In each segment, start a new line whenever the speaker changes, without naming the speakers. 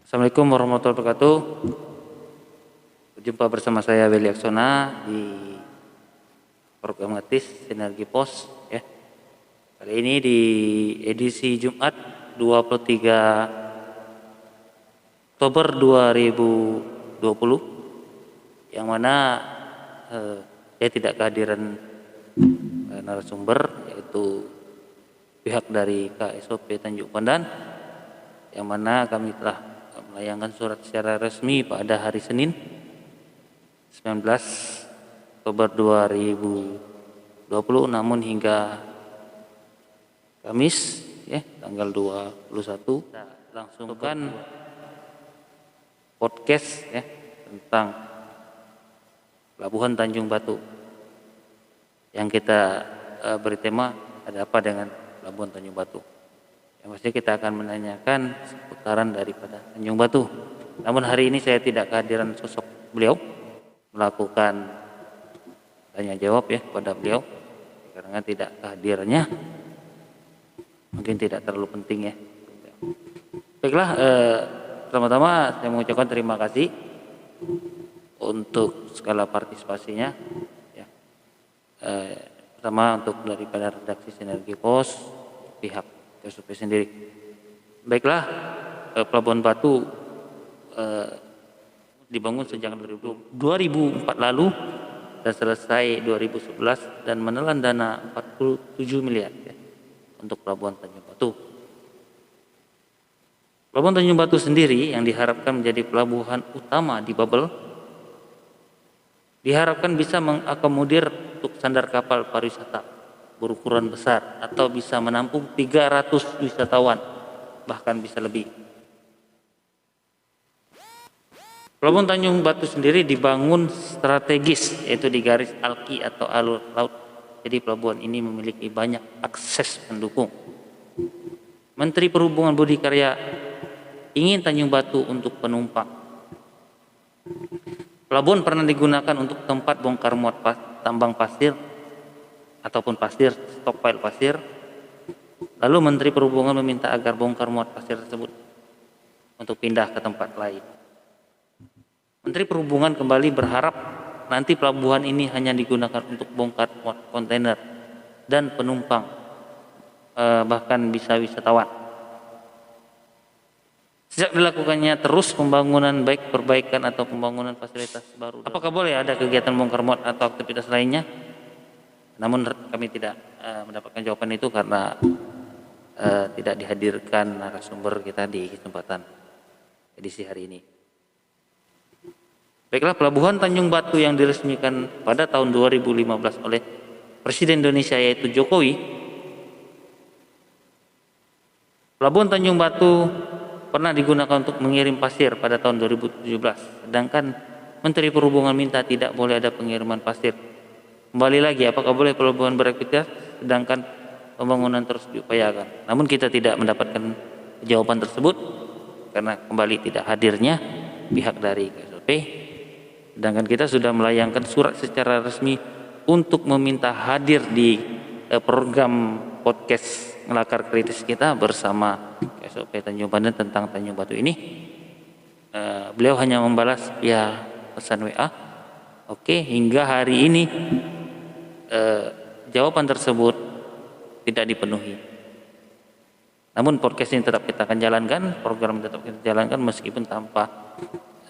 Assalamualaikum warahmatullahi wabarakatuh. Berjumpa bersama saya Willy Aksona di program Ngetis Sinergi Pos ya. Kali ini di edisi Jumat 23 Oktober 2020 yang mana saya tidak kehadiran narasumber, yaitu pihak dari KSOP Tanjung Pandan, yang mana kami telah melayangkan surat secara resmi pada hari Senin 19 Oktober 2020, namun hingga Kamis ya tanggal 21 kita langsungkan podcast ya tentang Pelabuhan Tanjung Batu yang kita beri tema ada apa dengan Pelabuhan Tanjung Batu. Yang pasti kita akan menanyakan seputaran daripada Tanjung Batu. Namun hari ini saya tidak kehadiran sosok beliau melakukan tanya jawab ya kepada beliau, karena tidak kehadirannya mungkin tidak terlalu penting ya. Baiklah, pertama-tama saya mengucapkan terima kasih untuk segala partisipasinya ya. Pertama untuk daripada redaksi Sinergi Pos, pihak KSOP sendiri. Baiklah, Pelabuhan Batu dibangun sejak 2004 lalu dan selesai 2011 dan menelan dana 47 miliar ya, untuk Pelabuhan Tanjung Batu. Pelabuhan Tanjung Batu sendiri yang diharapkan menjadi pelabuhan utama di Babel, diharapkan bisa mengakomodir untuk sandar kapal pariwisata berukuran besar atau bisa menampung 300 wisatawan, bahkan bisa lebih. Pelabuhan Tanjung Batu sendiri dibangun strategis, yaitu di garis alki atau alur laut. Jadi pelabuhan ini memiliki banyak akses pendukung. Menteri Perhubungan Budi Karya ingin Tanjung Batu untuk penumpang. Pelabuhan pernah digunakan untuk tempat bongkar muat tambang pasir ataupun pasir, stockpile pasir. Lalu Menteri Perhubungan meminta agar bongkar muat pasir tersebut untuk pindah ke tempat lain. Menteri Perhubungan kembali berharap nanti pelabuhan ini hanya digunakan untuk bongkar muat kontainer dan penumpang, bahkan bisa wisatawan. Sejak dilakukannya terus pembangunan baik perbaikan atau pembangunan fasilitas baru. Apakah boleh ada kegiatan bongkar muat atau aktivitas lainnya? Namun kami tidak mendapatkan jawaban itu karena tidak dihadirkan narasumber kita di kesempatan edisi hari ini. Baiklah, Pelabuhan Tanjung Batu yang diresmikan pada tahun 2015 oleh Presiden Indonesia yaitu Jokowi. Pelabuhan Tanjung Batu pernah digunakan untuk mengirim pasir pada tahun 2017, sedangkan Menteri Perhubungan minta tidak boleh ada pengiriman pasir. Kembali lagi, apakah boleh pelabuhan beraktivitas sedangkan pembangunan terus diupayakan? Namun kita tidak mendapatkan jawaban tersebut karena kembali tidak hadirnya pihak dari KSOP. Sedangkan kita sudah melayangkan surat secara resmi untuk meminta hadir di program podcast Ngelakar Kritis kita bersama KSOP Tanjung Pandan tentang Tanjung Batu ini. Beliau hanya membalas via pesan WA. Oke, hingga hari ini jawaban tersebut tidak dipenuhi. Namun podcast ini tetap kita akan jalankan, program tetap kita jalankan meskipun tanpa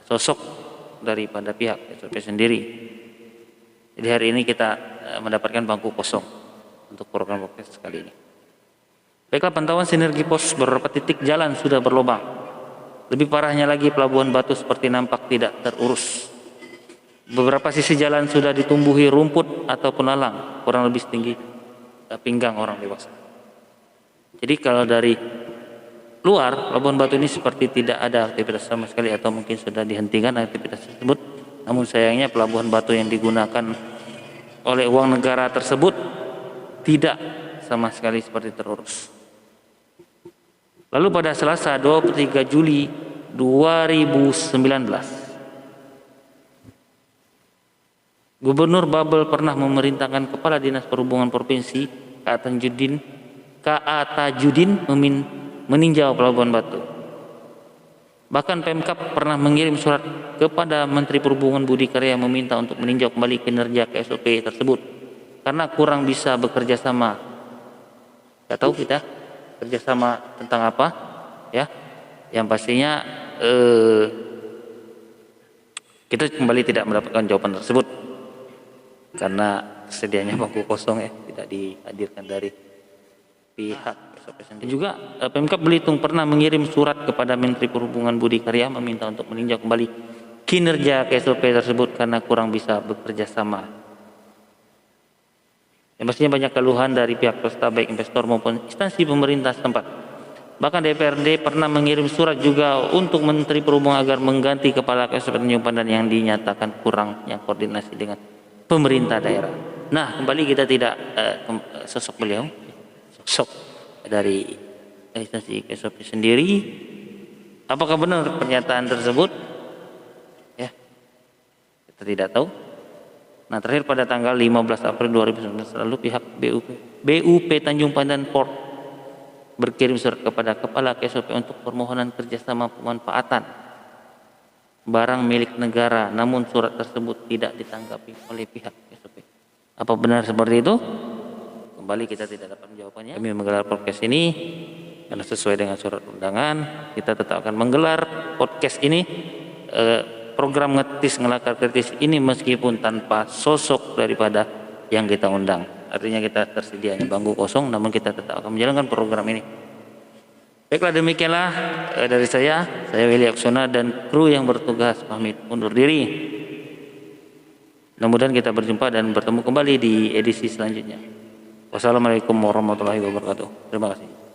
sosok daripada pihak KSOP sendiri. Jadi hari ini kita mendapatkan bangku kosong untuk program podcast kali ini. Baiklah, pantauan Sinergi Pos, beberapa titik jalan sudah berlubang. Lebih parahnya lagi, Pelabuhan Batu seperti nampak tidak terurus. Beberapa sisi jalan sudah ditumbuhi rumput ataupun lalang kurang lebih setinggi pinggang orang dewasa. Jadi kalau dari luar, Pelabuhan Batu ini seperti tidak ada aktivitas sama sekali atau mungkin sudah dihentikan aktivitas tersebut. Namun sayangnya Pelabuhan Batu yang digunakan oleh uang negara tersebut tidak sama sekali seperti terurus. Lalu pada Selasa 23 Juli 2019, Gubernur Babel pernah memerintahkan Kepala Dinas Perhubungan Provinsi K.A. Tajudin meninjau Pelabuhan Batu. Bahkan Pemkab pernah mengirim surat kepada Menteri Perhubungan Budi Karya meminta untuk meninjau kembali kinerja KSOP tersebut karena kurang bisa bekerja sama. Tidak tahu kita kerjasama tentang apa, ya? Yang pastinya kita kembali tidak mendapatkan jawaban tersebut karena sedianya bangku kosong, ya, tidak dihadirkan dari pihak KSOP sendiri. Juga Pemkab Belitung pernah mengirim surat kepada Menteri Perhubungan Budi Karya meminta untuk meninjau kembali kinerja KSOP tersebut karena kurang bisa bekerja sama. Yang pastinya banyak keluhan dari pihak swasta baik investor maupun instansi pemerintah setempat. Bahkan DPRD pernah mengirim surat juga untuk Menteri Perhubungan agar mengganti kepala KSOP Tanjung Pandan yang dinyatakan kurangnya koordinasi dengan pemerintah daerah. Nah, kembali kita tidak sosok beliau, sosok dari instansi KSOP sendiri. Apakah benar pernyataan tersebut? Ya, kita tidak tahu. Nah, terakhir pada tanggal 15 April 2019 lalu pihak BUP Tanjung Pandan Port berkirim surat kepada kepala KSOP untuk permohonan kerjasama pemanfaatan barang milik negara, namun surat tersebut tidak ditanggapi oleh pihak KSOP. Apa benar seperti itu? Kembali kita tidak dapat jawabannya. Kami menggelar podcast ini karena sesuai dengan surat undangan, kita tetap akan menggelar podcast ini, program ngetis ngelakar kritis ini meskipun tanpa sosok daripada yang kita undang. Artinya kita tersedianya bangku kosong, namun kita tetap akan menjalankan program ini. Baiklah, demikianlah dari saya Willy Aksona dan kru yang bertugas pamit undur diri. Mudah-mudahan kita berjumpa dan bertemu kembali di edisi selanjutnya. Wassalamualaikum warahmatullahi wabarakatuh. Terima kasih.